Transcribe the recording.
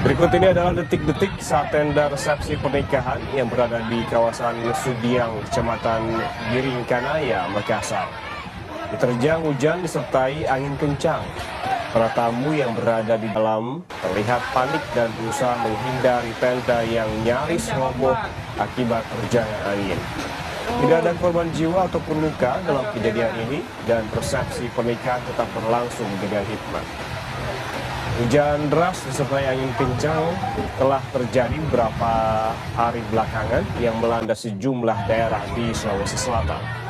Berikut ini adalah detik-detik saat tenda resepsi pernikahan yang berada di kawasan Sudiang, Kecamatan Giringkanaya, Makassar. Diterjang hujan disertai angin kencang. Para tamu yang berada di dalam terlihat panik dan berusaha menghindari tenda yang nyaris roboh akibat terjangan angin. Tidak ada korban jiwa ataupun luka dalam kejadian ini dan resepsi pernikahan tetap berlangsung dengan hikmat. Hujan deras disertai angin kencang telah terjadi beberapa hari belakangan yang melanda sejumlah daerah di Sulawesi Selatan.